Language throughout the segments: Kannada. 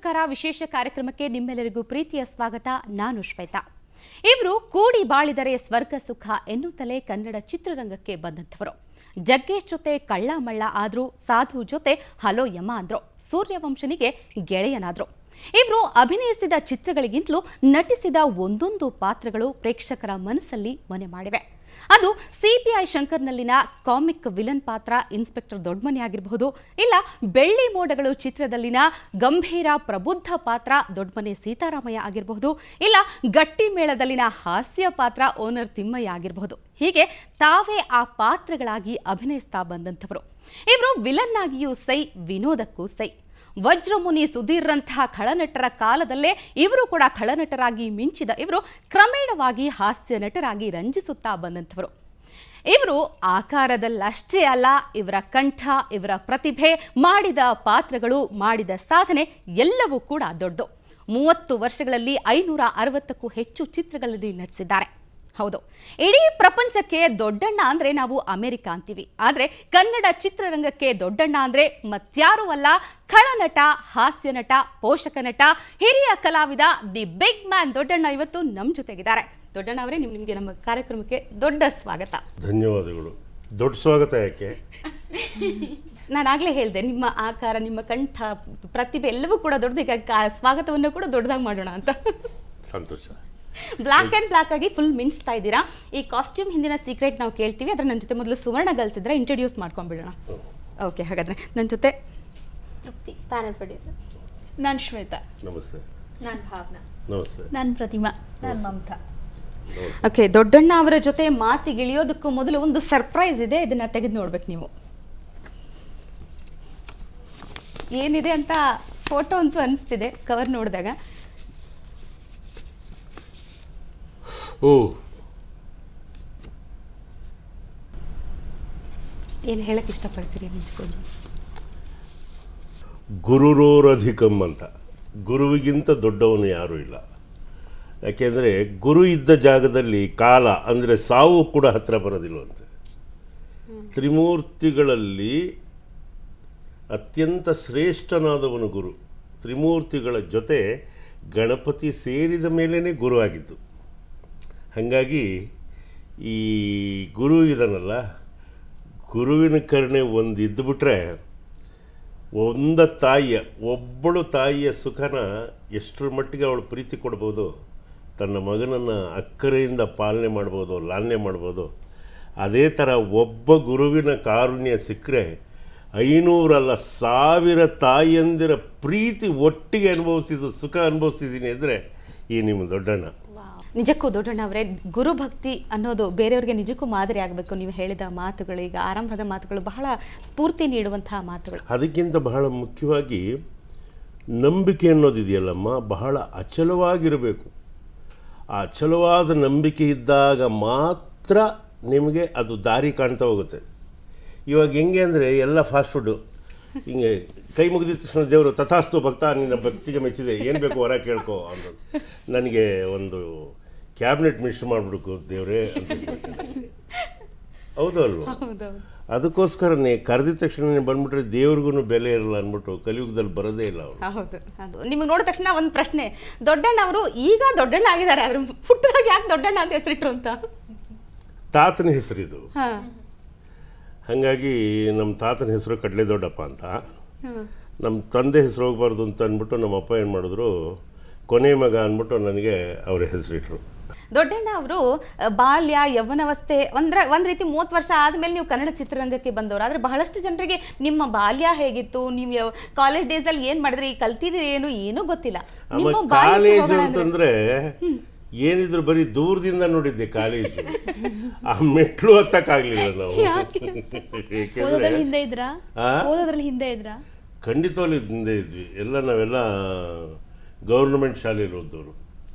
ನಮಸ್ಕಾರ. ವಿಶೇಷ ಕಾರ್ಯಕ್ರಮಕ್ಕೆ ನಿಮ್ಮೆಲ್ಲರಿಗೂ ಪ್ರೀತಿಯ ಸ್ವಾಗತ. ನಾನು ಶ್ವೇತಾ. ಇವರು ಕೂಡಿ ಬಾಳಿದರೆ ಸ್ವರ್ಗ ಸುಖ ಎನ್ನುತ್ತಲೇ ಕನ್ನಡ ಚಿತ್ರರಂಗಕ್ಕೆ ಬಂದಂಥವರು. ಜಗ್ಗೇಶ್ ಜೊತೆ ಕಳ್ಳ ಮಳ್ಳ ಆದ್ರು, ಸಾಧು ಜೊತೆ ಹಲೋ ಯಮ ಅಂದ್ರು, ಸೂರ್ಯವಂಶನಿಗೆ ಗೆಳೆಯನಾದ್ರು. ಇವರು ಅಭಿನಯಿಸಿದ ಚಿತ್ರಗಳಿಗಿಂತಲೂ ನಟಿಸಿದ ಒಂದೊಂದು ಪಾತ್ರಗಳು ಪ್ರೇಕ್ಷಕರ ಮನಸ್ಸಲ್ಲಿ ಮನೆ ಮಾಡಿವೆ. ಅದು ಸಿಪಿಐ ಶಂಕರ್ನಲ್ಲಿನ ಕಾಮಿಕ್ ವಿಲನ್ ಪಾತ್ರ ಇನ್ಸ್ಪೆಕ್ಟರ್ ದೊಡ್ಡಮನಿ ಆಗಿರಬಹುದು, ಇಲ್ಲ ಬೆಳ್ಳಿ ಮೋಡಗಳು ಚಿತ್ರದಲ್ಲಿನ ಗಂಭೀರ ಪ್ರಬುದ್ಧ ಪಾತ್ರ ದೊಡ್ಡಮನೆ ಸೀತಾರಾಮಯ್ಯ ಆಗಿರಬಹುದು, ಇಲ್ಲ ಗಟ್ಟಿ ಮೇಳದಲ್ಲಿನ ಹಾಸ್ಯ ಪಾತ್ರ ಓನರ್ ತಿಮ್ಮಯ್ಯ ಆಗಿರಬಹುದು. ಹೀಗೆ ತಾವೇ ಆ ಪಾತ್ರಗಳಾಗಿ ಅಭಿನಯಿಸ್ತಾ ಬಂದಂಥವರು. ಇವರು ವಿಲನ್ ಆಗಿಯೂ ಸೈ, ವಿನೋದಕ್ಕೂ ಸೈ. ವಜ್ರಮುನಿ ಸುಧೀರ್ರಂತಹ ಖಳನಟರ ಕಾಲದಲ್ಲೇ ಇವರು ಕೂಡ ಖಳನಟರಾಗಿ ಮಿಂಚಿದ ಇವರು ಕ್ರಮೇಣವಾಗಿ ಹಾಸ್ಯ ನಟರಾಗಿ ರಂಜಿಸುತ್ತಾ ಬಂದಂಥವರು. ಇವರು ಆಕಾರದಲ್ಲಷ್ಟೇ ಅಲ್ಲ, ಇವರ ಕಂಠ, ಇವರ ಪ್ರತಿಭೆ, ಮಾಡಿದ ಪಾತ್ರಗಳು, ಮಾಡಿದ ಸಾಧನೆ ಎಲ್ಲವೂ ಕೂಡ ದೊಡ್ಡದು. 30 ವರ್ಷಗಳಲ್ಲಿ 560ಕ್ಕೂ ಹೆಚ್ಚು ಚಿತ್ರಗಳಲ್ಲಿ ನಟಿಸಿದ್ದಾರೆ. ಹೌದು, ಇಡೀ ಪ್ರಪಂಚಕ್ಕೆ ದೊಡ್ಡಣ್ಣ ಅಂದರೆ ನಾವು ಅಮೆರಿಕ ಅಂತೀವಿ. ಆದರೆ ಕನ್ನಡ ಚಿತ್ರರಂಗಕ್ಕೆ ದೊಡ್ಡಣ್ಣ ಅಂದರೆ ಮತ್ಯಾರೂ ಅಲ್ಲ, ಖಳನಟ, ಹಾಸ್ಯ ನಟ, ಪೋಷಕ ನಟ, ಹಿರಿಯ ಕಲಾವಿದ, ದಿ ಬಿಗ್ ಮ್ಯಾನ್ ದೊಡ್ಡಣ್ಣ ಇವತ್ತು ನಮ್ಮ ಜೊತೆಗಿದ್ದಾರೆ. ದೊಡ್ಡಣ್ಣ ಅವರೇ, ನಿಮಗೆ ನಮ್ಮ ಕಾರ್ಯಕ್ರಮಕ್ಕೆ ದೊಡ್ಡ ಸ್ವಾಗತ. ಧನ್ಯವಾದಗಳು. ದೊಡ್ಡ ಸ್ವಾಗತ ಯಾಕೆ? ನಾನಾಗಲೇ ಹೇಳಿದೆ, ನಿಮ್ಮ ಆಕಾರ, ನಿಮ್ಮ ಕಂಠ, ಪ್ರತಿಭೆ ಎಲ್ಲವೂ ಕೂಡ ದೊಡ್ಡದು. ಈಗ ಸ್ವಾಗತವನ್ನು ಕೂಡ ದೊಡ್ಡದಾಗಿ ಮಾಡೋಣ ಅಂತ. ಸಂತೋಷ. ಬ್ಲ್ಯಾಕ್ ಆ್ಯಂಡ್ ಬ್ಲ್ಯಾಕ್ ಆಗಿ ಫುಲ್ ಮಿಂಚ್ತಾ ಇದ್ದೀರಾ. ಈ ಕಾಸ್ಟ್ಯೂಮ್ ಹಿಂದಿನ ಸೀಕ್ರೆಟ್ ನಾವು ಕೇಳ್ತೀವಿ. ಅದರ ನನ್ನ ಜೊತೆ ಮೊದಲು ಸುವರ್ಣ ಗಲ್ಸಿದ್ರೆ ಇಂಟ್ರೊಡ್ಯೂಸ್ ಮಾಡ್ಕೊಂಡ್ಬಿಡೋಣ. ಓಕೆ, ಹಾಗಾದ್ರೆ ನನ್ನ ಜೊತೆ ಪ್ಯಾನಲ್ ಪ್ರೊಡ್ಯೂಸರ್ ನಾನು ಶ್ವೇತಾ. ನಮಸ್ತೆ. ನಾನು ಭಾವನಾ. ನಮಸ್ತೆ. ನಾನು ಪ್ರತಿಮಾ. ನಾನು ಮಮತಾ. ಓಕೆ, ದೊಡ್ಡಣ್ಣ ಅವರ ಜೊತೆ ಮಾತಿಗಿಳಿಯೋದಕ್ಕೂ ಮೊದಲು ಒಂದು ಸರ್ಪ್ರೈಸ್ ಇದೆ, ಇದನ್ನ ತೆಗೆದು ನೋಡ್ಬೇಕು ನೀವು. ಏನಿದೆ ಅಂತ ಫೋಟೋ ಅಂತೂ ಅನಿಸ್ತಿದೆ ಕವರ್ ನೋಡಿದಾಗ. ಓ, ಏನು ಹೇಳಕ್ಕೆ ಇಷ್ಟಪಡ್ತೀರಿ? ನಿಜಕ್ಕೂ ಗುರುರೋರಧಿಕಂ ಅಂತ. ಗುರುವಿಗಿಂತ ದೊಡ್ಡವನು ಯಾರೂ ಇಲ್ಲ. ಯಾಕೆಂದರೆ ಗುರು ಇದ್ದ ಜಾಗದಲ್ಲಿ ಕಾಲ ಅಂದರೆ ಸಾವು ಕೂಡ ಹತ್ತಿರ ಬರೋದಿಲ್ವಂತೆ. ತ್ರಿಮೂರ್ತಿಗಳಲ್ಲಿ ಅತ್ಯಂತ ಶ್ರೇಷ್ಠನಾದವನು ಗುರು. ತ್ರಿಮೂರ್ತಿಗಳ ಜೊತೆ ಗಣಪತಿ ಸೇರಿದ ಮೇಲೇ ಗುರು ಆಗಿದ್ದು. ಹಾಗಾಗಿ ಈ ಗುರು ಇದನ್ನಲ್ಲ, ಗುರುವಿನ ಕರುಣೆ ಒಂದು ಇದ್ದುಬಿಟ್ರೆ ಒಬ್ಬಳು ತಾಯಿಯ ಸುಖನ ಎಷ್ಟರ ಮಟ್ಟಿಗೆ ಅವಳು ಪ್ರೀತಿ ಕೊಡ್ಬೋದು, ತನ್ನ ಮಗನನ್ನು ಅಕ್ಕರೆಯಿಂದ ಪಾಲನೆ ಮಾಡ್ಬೋದು, ಲಾಲನೆ ಮಾಡ್ಬೋದು. ಅದೇ ಥರ ಒಬ್ಬ ಗುರುವಿನ ಕಾರುಣ್ಯ ಸಿಕ್ಕರೆ 500 ಅಲ್ಲ 1000 ತಾಯಿಯಂದಿರ ಪ್ರೀತಿ ಒಟ್ಟಿಗೆ ಅನುಭವಿಸಿದ್ದು, ಸುಖ ಅನುಭವಿಸಿದ್ದೀನಿ ಅಂದರೆ ಈ ನಿಮ್ಮ ದೊಡ್ಡಣ್ಣ. ನಿಜಕ್ಕೂ ದೊಡ್ಡಣ್ಣ ಅವರೇ, ಗುರುಭಕ್ತಿ ಅನ್ನೋದು ಬೇರೆಯವ್ರಿಗೆ ನಿಜಕ್ಕೂ ಮಾದರಿ ಆಗಬೇಕು. ನೀವು ಹೇಳಿದ ಮಾತುಗಳು, ಈಗ ಆರಂಭದ ಮಾತುಗಳು ಬಹಳ ಸ್ಫೂರ್ತಿ ನೀಡುವಂತಹ ಮಾತುಗಳು. ಅದಕ್ಕಿಂತ ಬಹಳ ಮುಖ್ಯವಾಗಿ ನಂಬಿಕೆ ಅನ್ನೋದಿದೆಯಲ್ಲಮ್ಮ, ಬಹಳ ಅಚಲವಾಗಿರಬೇಕು. ಆ ಅಚಲವಾದ ನಂಬಿಕೆ ಇದ್ದಾಗ ಮಾತ್ರ ನಿಮಗೆ ಅದು ದಾರಿ ಕಾಣ್ತಾ ಹೋಗುತ್ತೆ. ಇವಾಗ ಹೆಂಗೆ ಅಂದರೆ ಎಲ್ಲ ಫಾಸ್ಟ್ ಫುಡ್ಡು, ಹಿಂಗೆ ಕೈ ಮುಗಿದ ತಕ್ಷಣ ದೇವರು ತಥಾಸ್ತು ಭಕ್ತ ನಿನ್ನ ಭಕ್ತಿಗೆ ಮೆಚ್ಚಿದೆ, ಏನು ಬೇಕು ಹೊರ ಕೇಳ್ಕೊ ಅಂತ. ನನಗೆ ಒಂದು ಕ್ಯಾಬಿನೆಟ್ ಮಿನಿಸ್ಟರ್ ಮಾಡಿಬಿಡ್ಕು ದೇವರೇ ಅಂತ. ಹೌದು ಅಲ್ವ? ಅದಕ್ಕೋಸ್ಕರನೇ ಕರೆದಿದ ತಕ್ಷಣ ಬಂದ್ಬಿಟ್ರೆ ದೇವ್ರಿಗೂ ಬೆಲೆ ಇರಲ್ಲ ಅಂದ್ಬಿಟ್ಟು ಕಲಿಯುಗದಲ್ಲಿ ಬರೋದೇ ಇಲ್ಲ ಅವರು. ಹೌದು, ಅದು ನಿಮಗೆ ನೋಡಿದ ತಕ್ಷಣ ಒಂದು ಪ್ರಶ್ನೆ, ದೊಡ್ಡಣ್ಣ ಅವರು ಈಗ ದೊಡ್ಡಣ್ಣ ಆಗಿದ್ದಾರೆ, ಆದ್ರೆ ಹುಟ್ಟಿದಾಗ ಯಾಕೆ ದೊಡ್ಡಣ್ಣ ಅಂತ ಹೆಸರಿಟ್ರು ಅಂತ? ತಾತನ ಹೆಸರಿದು. ಹಾಗಾಗಿ ನಮ್ಮ ತಾತನ ಹೆಸರು ಕಡಲೆ ದೊಡ್ಡಪ್ಪ ಅಂತ. ನಮ್ಮ ತಂದೆ ಹೆಸರು ಹೋಗ್ಬಾರ್ದು ಅಂತ ಅಂದ್ಬಿಟ್ಟು ನಮ್ಮ ಅಪ್ಪ ಏನು ಮಾಡಿದ್ರು, ಕೊನೆ ಮಗ ಅಂದ್ಬಿಟ್ಟು ನನಗೆ ಅವರ ಹೆಸರಿಟ್ರು. ದೊಡ್ಡಣ್ಣ ಅವರು ಬಾಲ್ಯ, ಯೌವನಾವಸ್ಥೆ ಒಂದು ರೀತಿ 30 ವರ್ಷ ಆದಮೇಲೆ ನೀವು ಕನ್ನಡ ಚಿತ್ರರಂಗಕ್ಕೆ ಬಂದವರು. ಆದರೆ ಬಹಳಷ್ಟು ಜನರಿಗೆ ನಿಮ್ಮ ಬಾಲ್ಯ ಹೇಗಿತ್ತು, ನೀವು ಕಾಲೇಜ್ ಡೇಸಲ್ಲಿ ಏನು ಮಾಡಿದ್ರಿ, ಕಲ್ತಿದ್ದೀರಿ ಏನೂ ಗೊತ್ತಿಲ್ಲ. ಕಾಲೇಜು ಅಂತಂದರೆ ಏನಿದ್ರು ಬರೀ ದೂರದಿಂದ ನೋಡಿದ್ದೆ ಕಾಲೇಜು. ಆ ಮೆಟ್ಲು ಹತ್ತಕ್ಕಾಗಲಿಲ್ಲ ನಾವು. ಖಂಡಿತವಾಗ್ಲೂ ಹಿಂದೆ ಇದ್ವಿ. ನಾವೆಲ್ಲ ಗೌರ್ಮೆಂಟ್ ಶಾಲೆಯಲ್ಲಿ ಓದೋರು.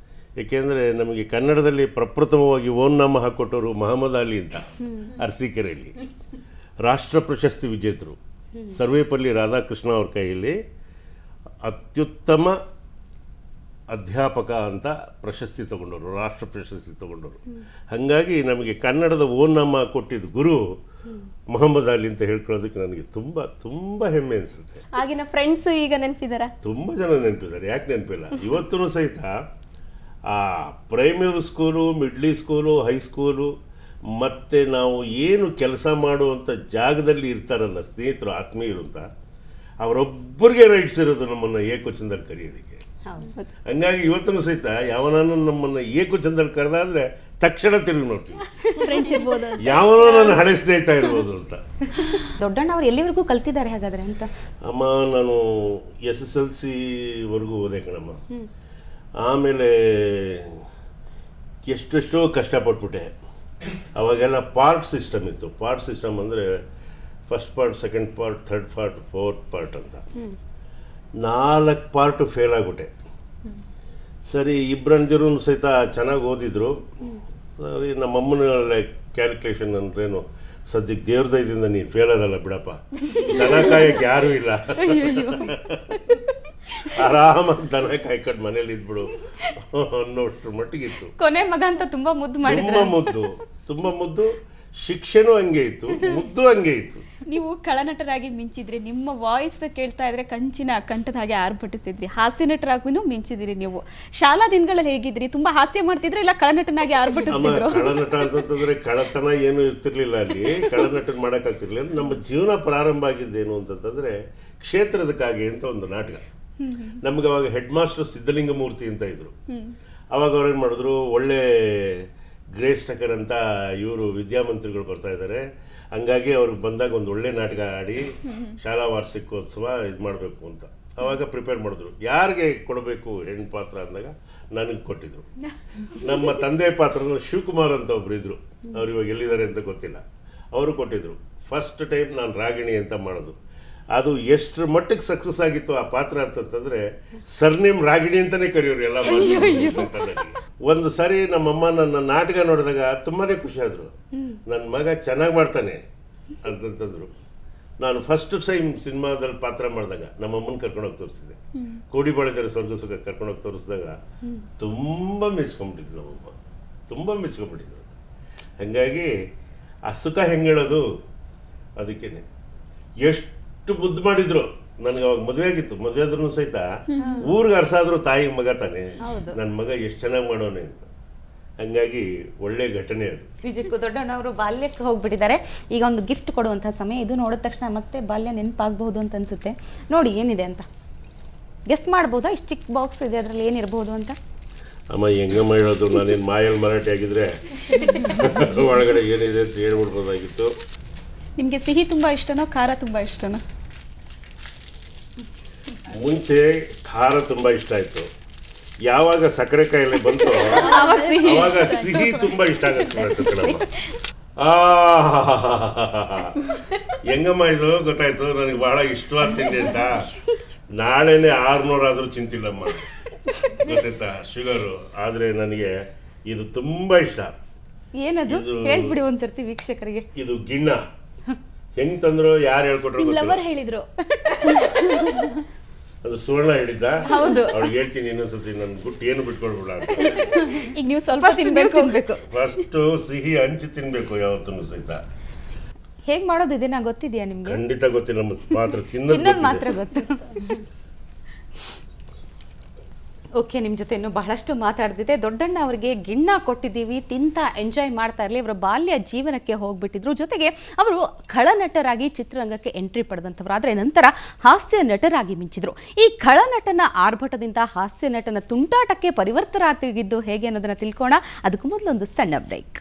ಏಕೆಂದರೆ ನಮಗೆ ಕನ್ನಡದಲ್ಲಿ ಪ್ರಪ್ರಥಮವಾಗಿ ಓನ್ನಾಮ ಹಾಕ್ಕೊಟ್ಟವರು ಮಹಮ್ಮದ್ ಅಲಿ ಅಂತ ಅರಸೀಕೆರೆಯಲ್ಲಿ, ರಾಷ್ಟ್ರ ಪ್ರಶಸ್ತಿ ವಿಜೇತರು. ಸರ್ವೇಪಲ್ಲಿ ರಾಧಾಕೃಷ್ಣ ಅವ್ರ ಕೈಯಲ್ಲಿ ಅತ್ಯುತ್ತಮ ಅಧ್ಯಾಪಕ ಅಂತ ಪ್ರಶಸ್ತಿ ತಗೊಂಡವರು, ರಾಷ್ಟ್ರ ಪ್ರಶಸ್ತಿ ತಗೊಂಡವರು. ಹಾಗಾಗಿ ನಮಗೆ ಕನ್ನಡದ ಓನ್ನಾಮ ಕೊಟ್ಟಿದ್ದ ಗುರು ಮೊಹಮ್ಮದ್ ಅಲಿ ಅಂತ ಹೇಳ್ಕೊಳ್ಳೋದಕ್ಕೆ ನನಗೆ ತುಂಬ ತುಂಬ ಹೆಮ್ಮೆ ಅನಿಸುತ್ತೆ. ಆಗಿನ ಫ್ರೆಂಡ್ಸ್ ಈಗ ನೆನಪಿದಾರ? ತುಂಬ ಜನ ನೆನಪಿದ್ದಾರೆ, ಯಾಕೆ ನೆನಪಿಲ್ಲ? ಇವತ್ತೂ ಸಹಿತ ಆ primary school, middle school, high school ಮತ್ತು ನಾವು ಏನು ಕೆಲಸ ಮಾಡುವಂಥ ಜಾಗದಲ್ಲಿ ಇರ್ತಾರಲ್ಲ ಸ್ನೇಹಿತರು, ಆತ್ಮೀಯರು ಅಂತ, ಅವರೊಬ್ಬರಿಗೆ ರೈಟ್ಸ್ ಇರೋದು ನಮ್ಮನ್ನು ಏಕವಚನದಲ್ಲಿ ಕರೆಯೋದಕ್ಕೆ. ಹಂಗಾಗಿ ಇವತ್ತೂ ಸಹಿತ ಯಾವನಾನು ನಮ್ಮನ್ನು ಏಕವಚನದಲ್ಲಿ ಕರೆದಾದ್ರೆ ತಕ್ಷಣ ತಿರುಗಿ ನೋಡ್ತೀವಿ, ಫ್ರೆಂಡ್ಸ್ ಇರ್ಬೋದು. ಯಾವನೋ ನನ್ನ ಹಳೆ ಸ್ನೇಹಿತ ಇರ್ಬೋದು ಅಂತ. ದೊಡ್ಡಣ್ಣ ಅವ್ರು ಎಲ್ಲಿವರೆಗೂ ಕಲ್ತಿದ್ದಾರೆ ಹಾಗಾದ್ರೆ ಅಂತ? ಅಮ್ಮ, ನಾನು SSLC ಓದೆ ಕಣಮ್ಮ. ಆಮೇಲೆ ಎಷ್ಟೆಷ್ಟೋ ಕಷ್ಟಪಟ್ಬಿಟ್ಟೆ. ಅವಾಗೆಲ್ಲ ಪಾರ್ಟ್ ಸಿಸ್ಟಮ್ ಇತ್ತು. ಪಾರ್ಟ್ ಸಿಸ್ಟಮ್ ಅಂದರೆ first part, second part, third part, fourth part ಅಂತ. 4 ಪಾರ್ಟು ಫೇಲ್ ಆಗಿಬಿಟ್ಟೆ. ಸರಿ, ಇಬ್ಬರಂದಿರು ಸಹಿತ ಚೆನ್ನಾಗಿ ಓದಿದ್ರು. ಸರಿ, ನಮ್ಮಮ್ಮನ ಕ್ಯಾಲ್ಕುಲೇಷನ್ ಅಂದ್ರೇನು, ಸದ್ಯಕ್ಕೆ ದೇವ್ರ ದಯದಿಂದ ನೀನು ಫೇಲ್ ಆದಲ್ಲ ಬಿಡಪ್ಪ, ದನ ಕಾಯಕ್ಕೆ ಯಾರೂ ಇಲ್ಲ, ಆರಾಮಾಗಿ ದನ ಕಾಯ್ಕೊಂಡು ಮನೇಲಿ ಇದ್ಬಿಡು ಅನ್ನೋಷ್ಟ್ರ ಮಟ್ಟಿಗಿತ್ತು. ಕೊನೆ ಮಗ ಅಂತ ತುಂಬಾ ಮುದ್ದು ಮಾಡಿದ್ರು. ತುಂಬ ಮುದ್ದು. ಶಿಕ್ಷೆನೂ ಹಂಗೆ ಇತ್ತು, ಮುದ್ದು ಹಂಗೆ ಇತ್ತು. ನೀವು ಖಳನಟರಾಗಿ ಮಿಂಚಿದ್ರಿ. ನಿಮ್ಮ ವಾಯ್ಸ್ ಕೇಳ್ತಾ ಇದ್ರೆ ಕಂಚಿನ ಕಂಠದ ಹಾಗೆ ಆರ್ಭಟಿಸಿದ್ರಿ. ಹಾಸ್ಯ ನಟರಾಗೂ ಮಿಂಚಿದಿರಿ ನೀವು. ಶಾಲಾ ದಿನಗಳಲ್ಲಿ ಹೇಗಿದ್ರಿ? ತುಂಬಾ ಹಾಸ್ಯ ಮಾಡ್ತಿದ್ರೆ ಇಲ್ಲ ಖಳನಟನಾಗಿ ಆರ್ಭಟಿಸ್ತಿದ್ರು? ಖಳನಟ ಅಂತಂತಂದ್ರೆ ಕಳತನ ಏನು ಇರ್ತಿರ್ಲಿಲ್ಲ ಅಲ್ಲಿ. ಖಳನಟನ ಮಾಡೋಕ್ಕಾಗ್ತಿರ್ಲಿಲ್ಲ. ನಮ್ಮ ಜೀವನ ಪ್ರಾರಂಭ ಆಗಿದ್ದೇನು ಅಂತಂತಂದ್ರೆ ಕ್ಷೇತ್ರದಕ್ಕಾಗಿ ಅಂತ ಒಂದು ನಾಟಕ. ನಮ್ಗೆ ಅವಾಗ ಹೆಡ್ ಮಾಸ್ಟರ್ ಸಿದ್ಧಲಿಂಗಮೂರ್ತಿ ಅಂತ ಇದ್ರು. ಅವಾಗ ಅವ್ರೇನು ಮಾಡಿದ್ರು, ಒಳ್ಳೆ ಗ್ರೇಸ್ ಟಕರ್ ಅಂತ ಇವರು ವಿದ್ಯಾಮಂತ್ರಿಗಳು ಬರ್ತಾ ಇದ್ದಾರೆ, ಹಂಗಾಗಿ ಅವ್ರಿಗೆ ಬಂದಾಗ ಒಂದು ಒಳ್ಳೆ ನಾಟಕ ಆಡಿ ಶಾಲಾ ವಾರ್ಷಿಕೋತ್ಸವ ಇದು ಮಾಡಬೇಕು ಅಂತ ಅವಾಗ ಪ್ರಿಪೇರ್ ಮಾಡಿದ್ರು. ಯಾರಿಗೆ ಕೊಡಬೇಕು ಹೆಣ್ಣು ಪಾತ್ರ ಅಂದಾಗ ನನಗೆ ಕೊಟ್ಟಿದ್ರು. ನಮ್ಮ ತಂದೆ ಪಾತ್ರನ ಶಿವಕುಮಾರ್ ಅಂತ ಒಬ್ರು ಇದ್ರು, ಅವ್ರು ಇವಾಗ ಎಲ್ಲಿದ್ದಾರೆ ಅಂತ ಗೊತ್ತಿಲ್ಲ, ಅವರು ಕೊಟ್ಟಿದ್ರು. ಫಸ್ಟ್ ಟೈಮ್ ನಾನು ರಾಗಿಣಿ ಅಂತ ಮಾಡೋದು. ಅದು ಎಷ್ಟು ಮಟ್ಟಿಗೆ ಸಕ್ಸಸ್ ಆಗಿತ್ತು ಆ ಪಾತ್ರ ಅಂತಂತಂದ್ರೆ ಸರ್ನೇಮ್ ರಾಗಿಣಿ ಅಂತಾನೆ ಕರೆಯೋರು ಎಲ್ಲ. ಒಂದು ಸರಿ ನಮ್ಮಮ್ಮ ನನ್ನ ನಾಟಕ ನೋಡಿದಾಗ ತುಂಬಾ ಖುಷಿ ಆದರು. ನನ್ನ ಮಗ ಚೆನ್ನಾಗಿ ಮಾಡ್ತಾನೆ ಅಂತಂತಂದರು. ನಾನು ಫಸ್ಟ್ ಟೈಮ್ ಸಿನಿಮಾದಲ್ಲಿ ಪಾತ್ರ ಮಾಡಿದಾಗ ನಮ್ಮಮ್ಮನ ಕರ್ಕೊಂಡೋಗಿ ತೋರಿಸಿದೆ. ಕೋಡಿ ಬಾಳಿದರೆ ಸ್ವರ್ಗ ಸುಖ ಕರ್ಕೊಂಡೋಗಿ ತೋರಿಸಿದಾಗ ತುಂಬ ಮೆಚ್ಕೊಂಡ್ಬಿಟ್ಟಿದ್ರು ನಮ್ಮಮ್ಮ, ತುಂಬ ಮೆಚ್ಕೊಂಡ್ಬಿಟ್ಟಿದ್ರು. ಹಾಗಾಗಿ ಆ ಸುಖ ಹೆಂಗೆ ಹೇಳೋದು, ಅದಕ್ಕೇನೆ ಎಷ್ಟು ಮುದ್ದು ಮಾಡಿದ್ರು. ನನಗೆ ಅವಾಗ ಮದುವೆ ಆಗಿತ್ತು. ಮದುವೆ ಆದ್ರೂ ಸಹಿತ ಊರಿಗೆ ಅರ್ಸಾದ್ರು ತಾಯಿ ಮಗ ತಾನೆ, ನನ್ನ ಮಗ ಎಷ್ಟು ಚೆನ್ನಾಗಿ ಮಾಡೋನೆ ಅಂತ. ಹಂಗಾಗಿ ಒಳ್ಳೆ ಘಟನೆ ಅದು. ನಿಜಕ್ಕೂ ದೊಡ್ಡಣ್ಣವರು ಬಾಲ್ಯಕ್ಕೆ ಹೋಗ್ಬಿಟ್ಟಿದ್ದಾರೆ. ಈಗ ಒಂದು ಗಿಫ್ಟ್ ಕೊಡುವಂಥ ಸಮಯ ಇದು. ನೋಡಿದ ತಕ್ಷಣ ಮತ್ತೆ ಬಾಲ್ಯ ನೆನಪಾಗಬಹುದು ಅಂತ ಅನ್ಸುತ್ತೆ. ನೋಡಿ ಏನಿದೆ ಅಂತ ಗೆಸ್ ಮಾಡ್ಬೋದಾ? ಇಷ್ಟು ಚಿಕ್ಕ ಬಾಕ್ಸ್ ಇದೆ, ಅದರಲ್ಲಿ ಏನಿರ್ಬೋದು ಅಂತ? ಅಮ್ಮ ಹೆಂಗಮ್ಮ ಹೇಳೋದು, ನಾನೇನು ಮಾಯಲ್ಲಿ ಮರಾಠಿ ಆಗಿದ್ರೆ ಒಳಗಡೆ ಏನಿದೆ ಅಂತ ಹೇಳ್ಬಿಡ್ಬೋದಾಗಿತ್ತು. ನಿಮಗೆ ಸಿಹಿ ತುಂಬಾ ಇಷ್ಟನೋ ಖಾರ ತುಂಬಾ ಇಷ್ಟನೋ? ಮುಂಚೆ ಖಾರ ತುಂಬ ಇಷ್ಟ ಆಯಿತು. ಯಾವಾಗ ಸಕ್ಕರೆ ಕಾಯಿಲೆ ಬಂತು ಅವಾಗ ಸಿಹಿ ತುಂಬ ಇಷ್ಟ ಆಗತ್ತೆ. ಹೆಂಗಮ್ಮ ಇದು ಗೊತ್ತಾಯ್ತು, ನನಗೆ ಬಹಳ ಇಷ್ಟವಾದ ತಿಂಡಿ ಅಂತ. ನಾಳೆನೇ 600 ಆದರೂ ಚಿಂತಿಲ್ಲಮ್ಮ, ಗೊತ್ತಾಯ್ತಾ, ಶುಗರು. ಆದರೆ ನನಗೆ ಇದು ತುಂಬ ಇಷ್ಟ. ಏನದು ಹೇಳ್ಬಿಡಿ ಒಂದ್ಸರ್ತಿ ವೀಕ್ಷಕರಿಗೆ. ಇದು ಗಿಣ್ಣ. ಹೆಂಗ್ ತಂದ್ರು, ಯಾರು ಹೇಳ್ಕೊಟ್ರು? ಲವರ್ ಹೇಳಿದ್ರು. ಅದು ಸುವರ್ಣ ಹೇಳಿದ್ದ. ಹೌದು. ಅವ್ಳಿಗೆ ಹೇಳ್ತೀನಿ ಇನ್ನೊಂದ್ಸತಿ, ನನ್ ಗುಟ್ಟು ಏನು ಬಿಟ್ಕೊಳ್ಬಿಡ. ಈಗ ನೀವು ಸ್ವಲ್ಪ ತಿನ್ಬೇಕು. ಫಸ್ಟ್ ಸಿಹಿ ಹಂಚಿ ತಿನ್ಬೇಕು ಯಾವತ್ತೂ ಸಹಿತ. ಹೇಗ್ ಮಾಡೋದು ಇದನ್ನ ಗೊತ್ತಿದ್ಯಾ ನಿಮ್ಗೆ? ಖಂಡಿತ ಗೊತ್ತಿಲ್ಲ. ನಮ್ಮ ಮಾತ್ರ ತಿನ್ನೋದು ಮಾತ್ರ ಗೊತ್ತು. ಓಕೆ, ನಿಮ್ಮ ಜೊತೆ ಇನ್ನೂ ಬಹಳಷ್ಟು ಮಾತಾಡ್ತಿದ್ದೆ. ದೊಡ್ಡಣ್ಣ ಅವರಿಗೆ ಗಿಣ್ಣ ಕೊಟ್ಟಿದ್ದೀವಿ, ತಿಂತ ಎಂಜಾಯ್ ಮಾಡ್ತಾ ಇರಲಿ. ಅವರ ಬಾಲ್ಯ ಜೀವನಕ್ಕೆ ಹೋಗ್ಬಿಟ್ಟಿದ್ರು. ಜೊತೆಗೆ ಅವರು ಖಳನಟರಾಗಿ ಚಿತ್ರರಂಗಕ್ಕೆ ಎಂಟ್ರಿ ಪಡೆದಂಥವ್ರು. ಆದರೆ ನಂತರ ಹಾಸ್ಯ ನಟರಾಗಿ ಮಿಂಚಿದ್ರು. ಈ ಖಳನಟನ ಆರ್ಭಟದಿಂದ ಹಾಸ್ಯ ನಟನ ತುಂಟಾಟಕ್ಕೆ ಪರಿವರ್ತನೆ ಆಗಿದ್ದು ಹೇಗೆ ಅನ್ನೋದನ್ನ ತಿಳ್ಕೋಣ. ಅದಕ್ಕೂ ಮೊದಲೊಂದು ಸಣ್ಣ ಬ್ರೇಕ್.